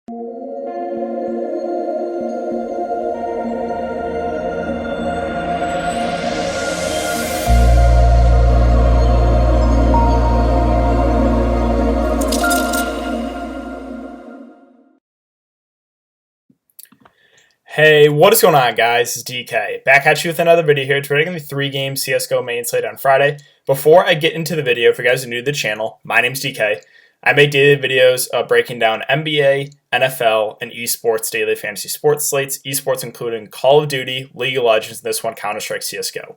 Hey, what is going on, guys? It's DK. Back at you with another video here. Today, going to be 3-game CSGO main slate on Friday. Before I get into the video, for you guys who are new to the channel, my name's DK. I make daily videos breaking down NBA, NFL, and esports daily fantasy sports slates. Esports including Call of Duty, League of Legends, and this one, Counter-Strike CSGO.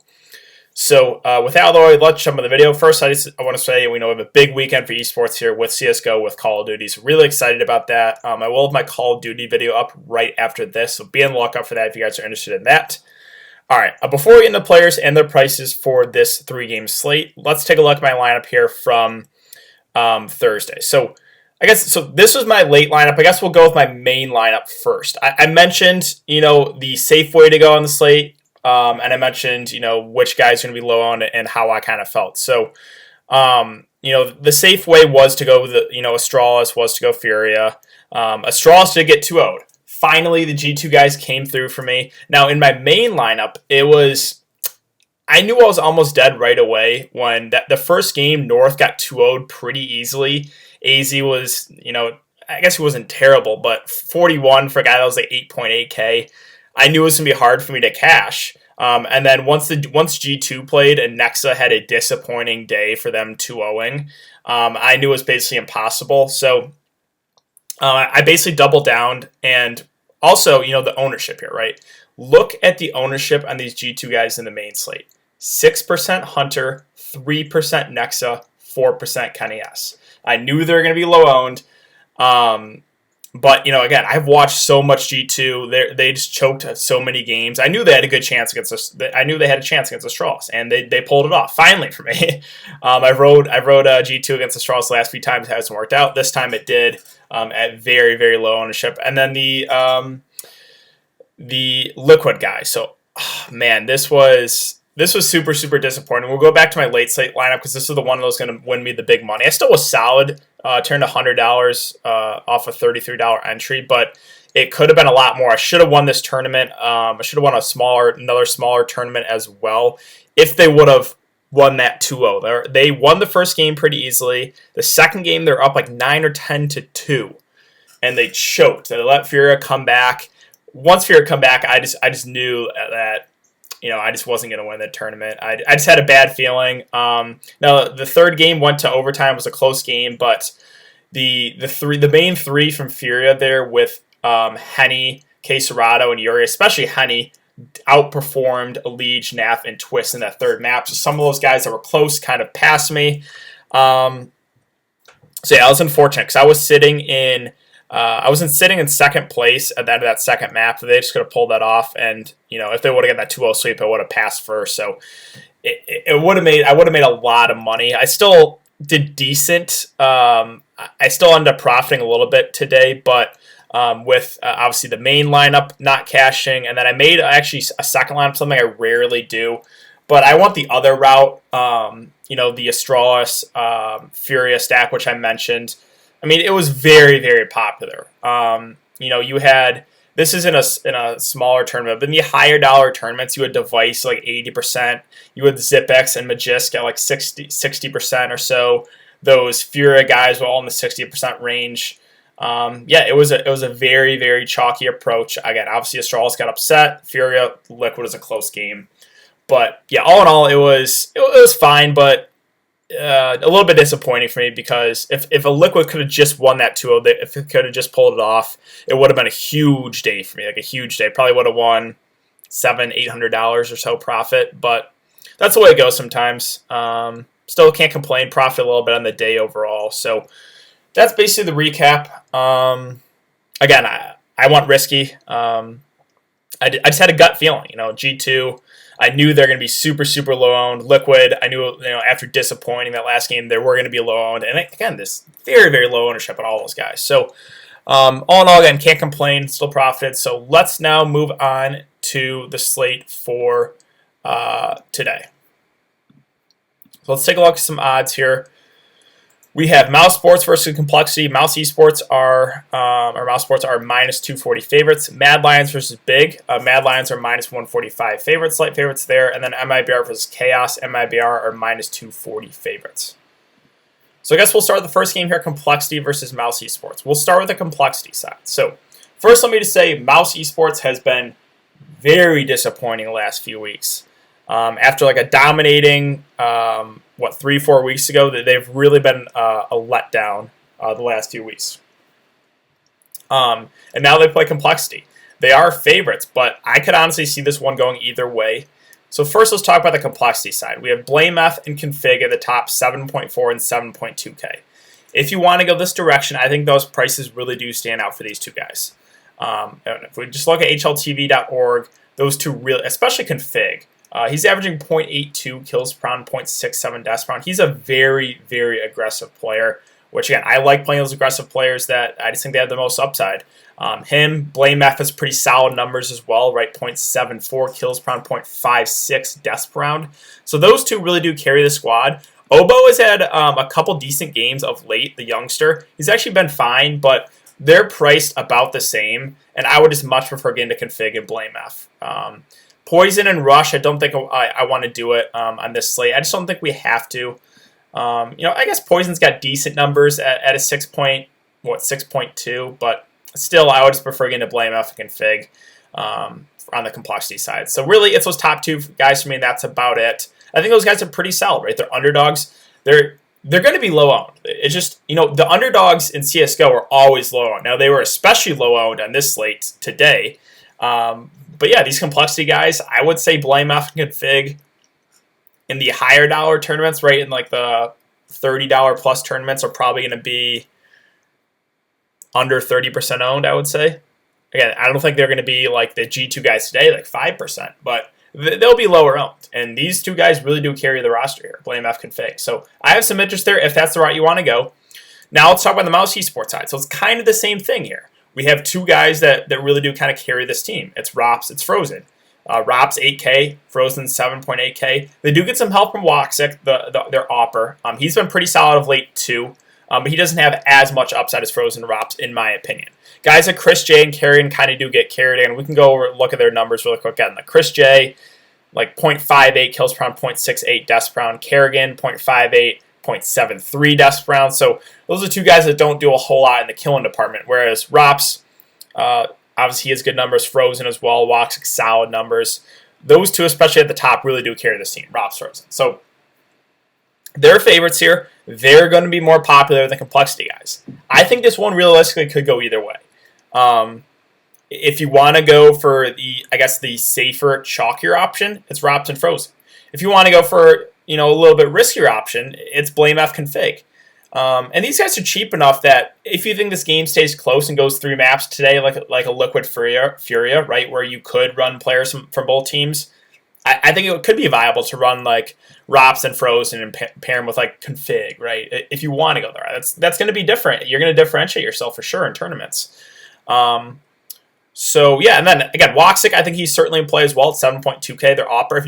So with that out of the way, let's jump in the video. First, I want to say we know we have a big weekend for esports here with CSGO, with Call of Duty. So really excited about that. I will have my Call of Duty video up right after this, so be on the lookout for that if you guys are interested in that. All right, before we get into players and their prices for this 3-game slate, let's take a look at my lineup here from Thursday. So this was my late lineup. I guess we'll go with my main lineup first. I mentioned, the safe way to go on the slate. And I mentioned, which guys are going to be low on it and how I kind of felt. So, the safe way was to go with, Astralis, was to go Furia. Astralis did get 2-0'd. Finally, the G2 guys came through for me. Now, in my main lineup, I knew I was almost dead right away when the first game, North got 2-0'd pretty easily. AZ was, I guess he wasn't terrible, but 41 for a guy that was like 8.8K. I knew it was going to be hard for me to cash. And then once G2 played and Nexa had a disappointing day for them 2-0ing, I knew it was basically impossible. So I basically doubled down. And also, the ownership here, right? Look at the ownership on these G2 guys in the main slate. 6% Hunter, 3% Nexa, 4% Kenny S. I knew they were going to be low owned. But, again, I've watched so much G2. They just choked so many games. I knew they had a good chance against us. I knew they had a chance against Astralis, and they pulled it off, finally, for me. I rode G2 against Astralis the last few times. It hasn't worked out. This time it did at very, very low ownership. And then the Liquid guy. So, man, this was super, super disappointing. We'll go back to my late slate lineup because this is the one that was going to win me the big money. I still was solid. Turned $100 off a $33 entry, but it could have been a lot more. I should have won this tournament. I should have won another smaller tournament as well if they would have won that 2-0. They won the first game pretty easily. The second game, they're up like 9 or 10-2, and they choked. They let Furia come back. Once Furia come back, I just knew that I just wasn't going to win the tournament. I just had a bad feeling. Now, the third game went to overtime. It was a close game, but the main three from Furia there with Henny, K-Serrato, and Yuri, especially Henny, outperformed Elige, Naf, and Twist in that third map. So some of those guys that were close kind of passed me. I was unfortunate because I was sitting in second place at the end of that second map. They just could have pulled that off, and if they would have got that 2-0 sweep, I would have passed first. So I would have made a lot of money. I still did decent. I still ended up profiting a little bit today, but with obviously the main lineup not cashing, and then I made actually a second lineup, something I rarely do. But I want the other route, the Astralis Furia stack, which I mentioned. I mean, it was very, very popular. You had, this is in a smaller tournament, but in the higher dollar tournaments, you had Device like 80%. You had Zipex and Magisk at like 60% or so. Those Furia guys were all in the 60% range. It was a very, very chalky approach. Again, obviously Astralis got upset. Furia Liquid was a close game. But yeah, all in all, it was fine, but a little bit disappointing for me because if a Liquid could have just won that 2-0, if it could have just pulled it off, it would have been a huge day for me, like a huge day. Probably would have won $700-800 or so profit, but that's the way it goes sometimes. Still can't complain. Profit a little bit on the day overall. So that's basically the recap. Again, I want risky. I just had a gut feeling, G2. I knew they're going to be super, super low owned. Liquid, I knew, after disappointing that last game, they were going to be low owned. And again, this very, very low ownership on all those guys. So, all in all, again, can't complain. Still profited. So let's now move on to the slate for today. So let's take a look at some odds here. We have Mouse Sports versus Complexity. Mouse Sports are Mouse Sports are minus 240 favorites. Mad Lions versus Big. Mad Lions are minus 145 favorites, slight favorites there. And then MIBR versus Chaos. MIBR are minus 240 favorites. So I guess we'll start with the first game here, Complexity versus Mouse Sports. We'll start with the Complexity side. So first, let me just say Mouse Sports has been very disappointing the last few weeks. After like a dominating, 3-4 weeks ago, they've really been a letdown the last few weeks. And now they play Complexity. They are favorites, but I could honestly see this one going either way. So first, let's talk about the Complexity side. We have Blame F and Config at the top 7.4 and 7.2K. If you want to go this direction, I think those prices really do stand out for these two guys. If we just look at hltv.org, those two really, especially Config, he's averaging 0.82 kills per round, 0.67 deaths per round. He's a very, very aggressive player, which again, I like playing those aggressive players that I just think they have the most upside. Blame F has pretty solid numbers as well, right? 0.74 kills per round, 0.56 deaths per round. So those two really do carry the squad. Obo has had a couple decent games of late, the youngster. He's actually been fine, but they're priced about the same, and I would just much prefer getting to Config and Blame F. Poison and Rush, I don't think I want to do it on this slate. I just don't think we have to. I guess Poison's got decent numbers at a 6.2, but still, I would just prefer getting to Blame F and Config on the Complexity side. So really, it's those top two guys for me, and that's about it. I think those guys are pretty solid, right? They're underdogs. They're going to be low owned. It's just, the underdogs in CSGO are always low owned. Now, they were especially low owned on this slate today. But yeah, these Complexity guys, I would say Blame F and Config in the higher dollar tournaments, right? In like the $30 plus tournaments are probably going to be under 30% owned, I would say. Again, I don't think they're going to be like the G2 guys today, like 5%, but they'll be lower owned. And these two guys really do carry the roster here, Blame F, Config. So I have some interest there if that's the route you want to go. Now let's talk about the Mouse Esports side. So it's kind of the same thing here. We have two guys that really do kind of carry this team. It's Rops, it's Frozen. Rops 8K, Frozen 7.8K. They do get some help from Woxic, their opper. He's been pretty solid of late too, but he doesn't have as much upside as Frozen and Rops, in my opinion. Guys like Chris J and Carrion kind of do get carried in. We can go over and look at their numbers really quick. Again, like Chris J, like 0.58 kills per round, 0.68 deaths per round. Kerrigan, 0.58, 0.73 deaths per round. So those are two guys that don't do a whole lot in the killing department. Whereas Rops, obviously he has good numbers. Frozen as well. Woxic, solid numbers. Those two, especially at the top, really do carry this team. Rops, Frozen. So they're favorites here. They're going to be more popular than the Complexity guys. I think this one realistically could go either way. If you want to go for the safer, chalkier option, it's Rops and Frozen. If you want to go for, a little bit riskier option, it's Blame F Config. And these guys are cheap enough that if you think this game stays close and goes 3 maps today, like a Liquid Furia, right, where you could run players from both teams, I think it could be viable to run like Rops and Frozen and pair them with like Config, right? If you want to go there, that's going to be different. You're going to differentiate yourself for sure in tournaments. So yeah, and then again, Woxic, I think he's certainly in play as well at 7.2K. They're opera. If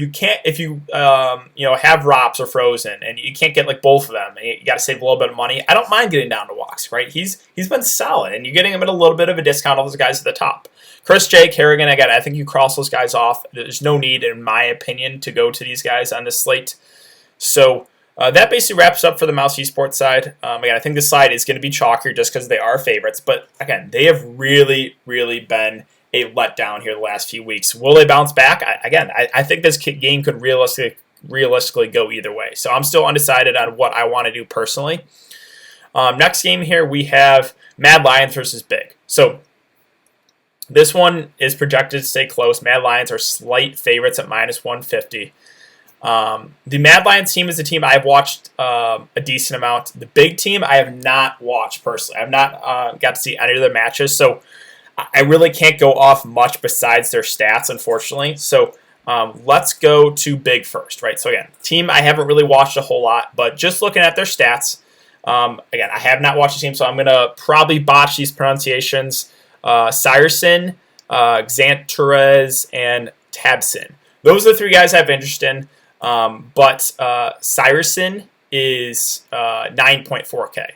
you have Rops or Frozen and you can't get like both of them, and you got to save a little bit of money, I don't mind getting down to Woxic, right? He's been solid, and you're getting him at a little bit of a discount on those guys at the top. Chris J, Kerrigan, again, I think you cross those guys off. There's no need, in my opinion, to go to these guys on this slate. So that basically wraps up for the Mouse Esports side. Again, I think this side is going to be chalkier just because they are favorites. But again, they have really, really been a letdown here the last few weeks. Will they bounce back? I think this game could realistically go either way. So I'm still undecided on what I want to do personally. Next game here, we have Mad Lions versus Big. So this one is projected to stay close. Mad Lions are slight favorites at minus 150. The Mad Lions team is a team I've watched a decent amount. The Big team I have not watched personally. I've not got to see any of their matches, so I really can't go off much besides their stats, unfortunately. So let's go to Big first, right? So again, team I haven't really watched a whole lot, but just looking at their stats, again, I have not watched the team, so I'm going to probably botch these pronunciations. Syrson, Xanturez, and Tabson. Those are the 3 guys I have interest in. But Syrson is 9.4K.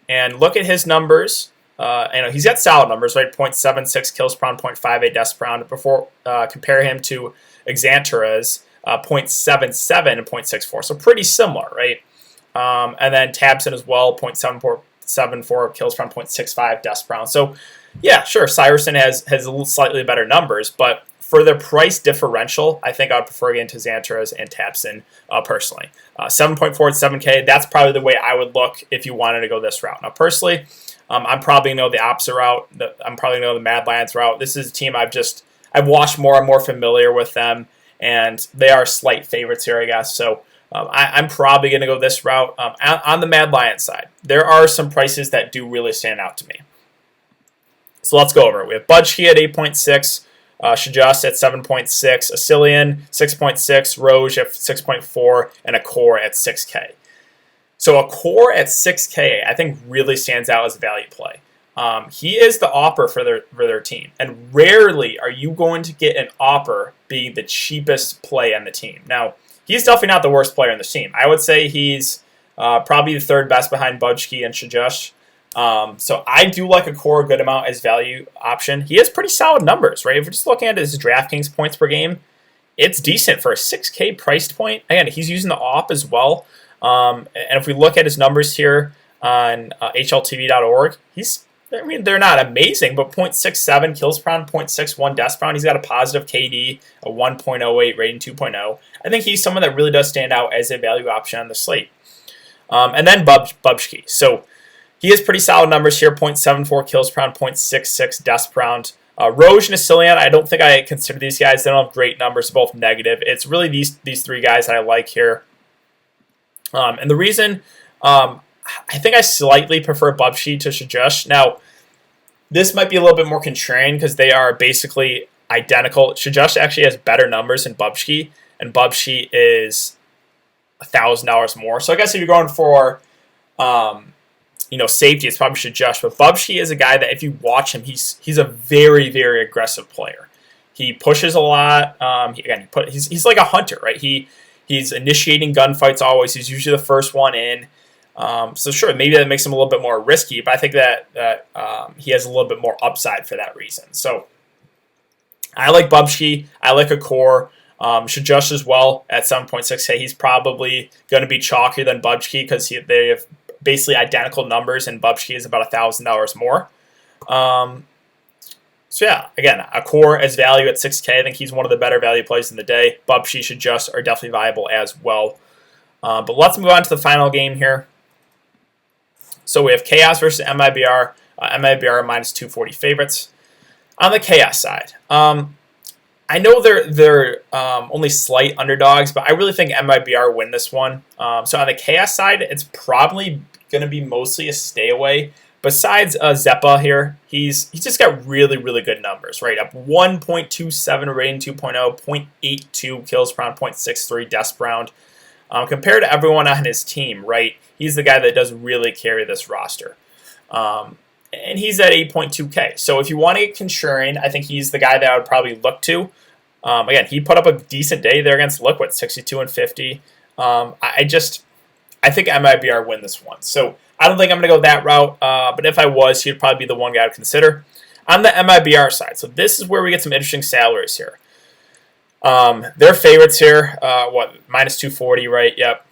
And look at his numbers. He's got solid numbers, right? 0.76 kills per round, 0.58 deaths per round. Before compare him to Xantra's 0.77 and 0.64, so pretty similar, right? And then Tabson as well, 0.74 kills per round, 0.65 deaths per round. So yeah, sure, Cyerson has a little slightly better numbers, but for the price differential, I think I would prefer getting to Xantra's and Tabson personally. 7.4 at 7K, that's probably the way I would look if you wanted to go this route. Now, personally, I'm probably going to go the opposite route. I'm probably going to go the Mad Lions route. This is a team I've watched more. I'm more familiar with them, and they are slight favorites here, I guess. So I'm probably going to go this route. On the Mad Lions side, there are some prices that do really stand out to me. So let's go over it. We have Budge at 8.6. Shajust at 7.6, Asilian 6.6, Roge at 6.4, and a core at 6K. So a core at 6K, I think, really stands out as a value play. He is the AWPer for their team, and rarely are you going to get an AWPer being the cheapest play on the team. Now, he's definitely not the worst player on the team. I would say he's probably the third best behind Budge and Shajust. So I do like a core a good amount as value option. He has pretty solid numbers, right? If we're just looking at his Draftkings points per game, it's decent for a 6K priced point. Again, he's using the AWP as well. And if we look at his numbers here on HLTV.org, they're not amazing, but 0.67 kills per round, 0.61 deaths per round. He's got a positive KD, a 1.08 rating, 2.0. I think he's someone that really does stand out as a value option on the slate. And then Bubzki. So he has pretty solid numbers here, 0.74 kills per round, 0.66 deaths per round. Roge and Asilian, I don't think I consider these guys. They don't have great numbers, both negative. It's really these three guys that I like here. And the reason, I think I slightly prefer Bubzki to Shajust. Now, this might be a little bit more contrarian because they are basically identical. Shajust actually has better numbers than Bubzki, and Bubzki is $1,000 more. So I guess if you're going for safety, it's probably Shajust. But Bubzki is a guy that if you watch him, he's a very, very aggressive player. He pushes a lot. He's like a hunter, right? He's initiating gunfights always. He's usually the first one in. So sure, maybe that makes him a little bit more risky, but I think that he has a little bit more upside for that reason. So I like Bubzki. I like a core. Shajust as well at 7.6K. He's probably going to be chalkier than Bubzki because they have basically identical numbers, and Bubzki is about $1,000 more. So yeah, again, a core as value at 6K. I think he's one of the better value plays in the day. Bubzki, Shajust are definitely viable as well. But let's move on to the final game here. So we have Chaos versus MIBR. MIBR minus 240 favorites. On the Chaos side, I know they're only slight underdogs, but I really think MIBR win this one. So on the Chaos side, it's probably going to be mostly a stay away. Besides Zeppa here, he's just got really, really good numbers, right? Up 1.27 rating, 2.0, 0.82 kills per round, 0.63 deaths per round. Compared to everyone on his team, right? He's the guy that does really carry this roster. And he's at 8.2K. So if you want to get contrarian, I think he's the guy that I would probably look to. Again, he put up a decent day there against Liquid, 62 and 50. I think MIBR win this one. So I don't think I'm going to go that route. But if I was, he'd probably be the one guy I'd consider. On the MIBR side, so this is where we get some interesting salaries here. Their favorites here, minus 240, right? Yep.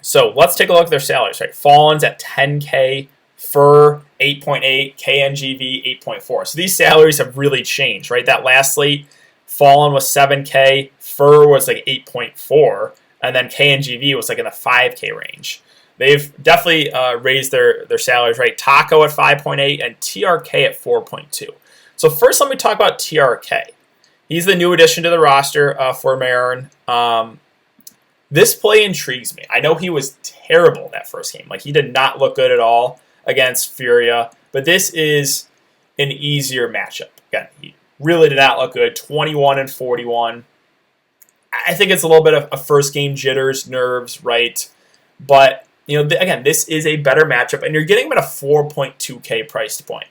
So let's take a look at their salaries, right? Fallen's at 10K, Fur 8.8, KNGV 8.4. So these salaries have really changed, right? That last slate, Fallen was 7K, Fur was like 8.4, and then KNGV was like in the 5K range. They've definitely raised their salaries, right? Taco at 5.8 and TRK at 4.2. So first, let me talk about TRK. He's the new addition to the roster for Marin. This play intrigues me. I know he was terrible in that first game. Like, he did not look good at all against Furia. But this is an easier matchup. Again, he really did not look good. 21 and 41. I think it's a little bit of a first game jitters, nerves, right? But, again, this is a better matchup. And you're getting him at a 4.2K price point.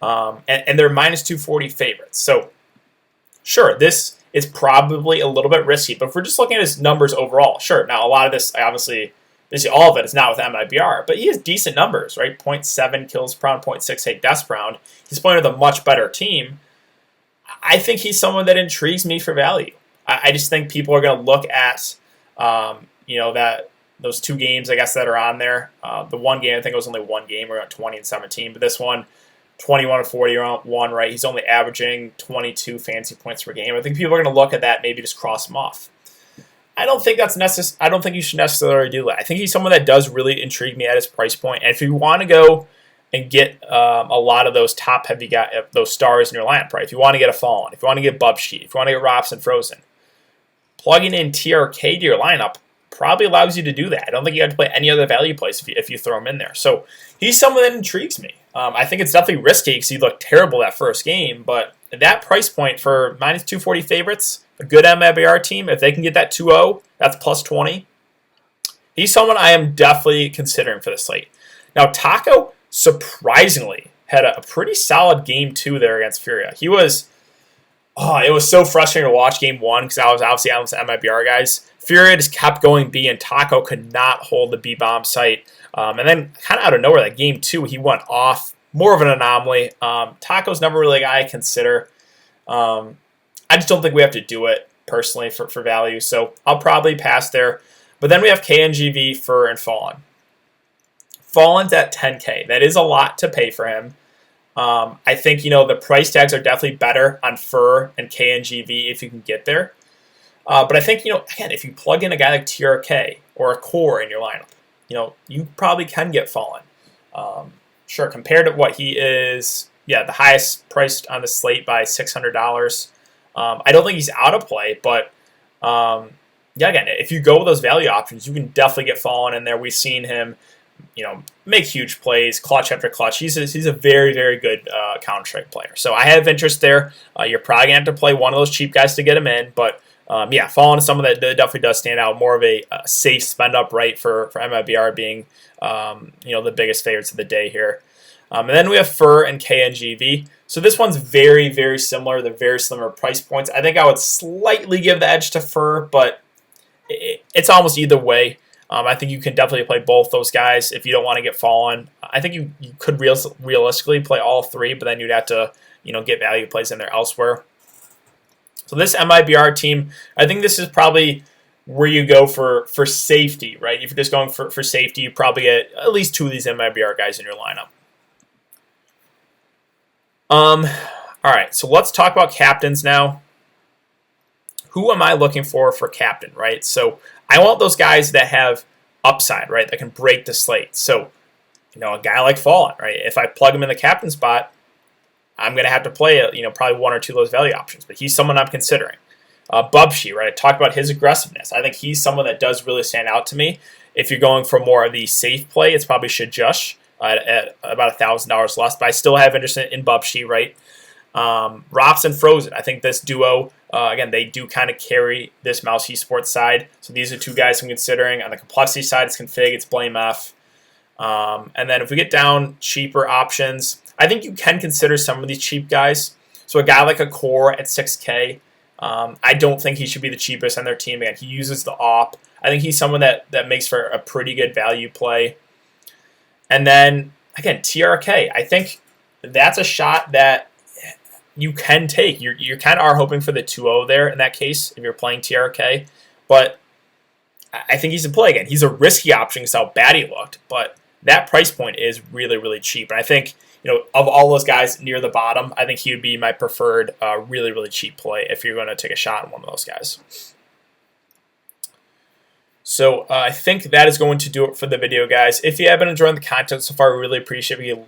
And they're minus 240 favorites. So, sure, this is probably a little bit risky. But if we're just looking at his numbers overall, sure. Now, a lot of this, obviously, all of it is not with MIBR, but he has decent numbers, right? 0.7 kills per round, 0.68 deaths per round. He's playing with a much better team. I think he's someone that intrigues me for value. I just think people are going to look at, that those 2 games, I guess, that are on there. The one game, I think it was only one game. We're at 20 and 17, but this one, 21 and 41, right? He's only averaging 22 fantasy points per game. I think people are going to look at that, maybe just cross him off. I don't think that's necessary. I don't think you should necessarily do that. I think he's someone that does really intrigue me at his price point. And if you want to go and get a lot of those top heavy guys, those stars in your lineup, right? If you want to get a Fallen, if you want to get Bubsheet, if you want to get Robson Frozen, plugging in TRK to your lineup probably allows you to do that. I don't think you have to play any other value plays if you throw him in there. So he's someone that intrigues me. I think it's definitely risky because he looked terrible that first game, but at that price point for minus 240 favorites, a good MIBR team, if they can get that 2-0, that's plus 20. He's someone I am definitely considering for the slate. Now, Taco, surprisingly, had a pretty solid game 2 there against Furia. It was so frustrating to watch game 1 because I was obviously out with the MIBR guys. Furia just kept going B, and Taco could not hold the B bomb site. And then kind of out of nowhere, that game 2, he went off. More of an anomaly. Taco's never really a guy I consider. I just don't think we have to do it personally for value, so I'll probably pass there. But then we have KNGV, Fur, and Fallen. Fallen's at 10K. That is a lot to pay for him. I think, the price tags are definitely better on Fur and KNGV if you can get there. But I think, again, if you plug in a guy like TRK or a Core in your lineup, you probably can get Fallen. Sure, compared to what he is, the highest priced on the slate by $600. I don't think he's out of play, but again, if you go with those value options, you can definitely get Fallen in there. We've seen him, make huge plays, clutch after clutch. He's a very, very good Counter-Strike player. So I have interest there. You're probably going to have to play one of those cheap guys to get him in, but Fallen is someone that definitely does stand out. More of a safe spend up, right, for MIBR being, the biggest favorites of the day here. And then we have Fur and KNGV. So this one's very, very similar. They're very similar price points. I think I would slightly give the edge to Fur, but it's almost either way. I think you can definitely play both those guys if you don't want to get Fallen. I think you could realistically play all 3, but then you'd have to get value plays in there elsewhere. So this MIBR team, I think this is probably where you go for safety, right? If you're just going for safety, you probably get at least 2 of these MIBR guys in your lineup. All right, so let's talk about captains now. Who am I looking for captain, right? So I want those guys that have upside, right, that can break the slate. So, a guy like Fallen, right? If I plug him in the captain spot, I'm going to have to play, probably 1 or 2 of those value options. But he's someone I'm considering. Bubsheet, right? I talked about his aggressiveness. I think he's someone that does really stand out to me. If you're going for more of the safe play, it's probably Shajush at about $1,000 less. But I still have interest in Bubsheet, right? Robson Frozen. I think this duo, again, they do kind of carry this Mousie Sports side. So these are 2 guys I'm considering. On the complexity side, it's Config, it's Blame F. And then if we get down cheaper options, I think you can consider some of these cheap guys. So a guy like a Core at 6K, I don't think he should be the cheapest on their team. Again, he uses the AWP. I think he's someone that makes for a pretty good value play. And then, again, TRK. I think that's a shot that you can take. You kind of are hoping for the 2-0 there in that case if you're playing TRK. But I think he's a play again. He's a risky option because how bad he looked. But that price point is really, really cheap. And I think, of all those guys near the bottom, I think he would be my preferred really, really cheap play if you're going to take a shot on one of those guys. So I think that is going to do it for the video, guys. If you have been enjoying the content so far, we really appreciate if you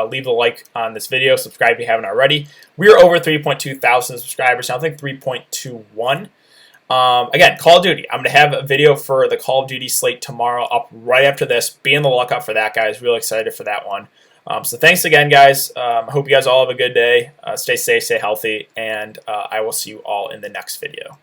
leave a like on this video, subscribe if you haven't already. We are over 3.2 thousand subscribers now, I think 3.21. Again, Call of Duty. I'm going to have a video for the Call of Duty slate tomorrow up right after this. Be on the lookout for that, guys. Really excited for that one. So thanks again, guys. I hope you guys all have a good day. Stay safe, stay healthy, and I will see you all in the next video.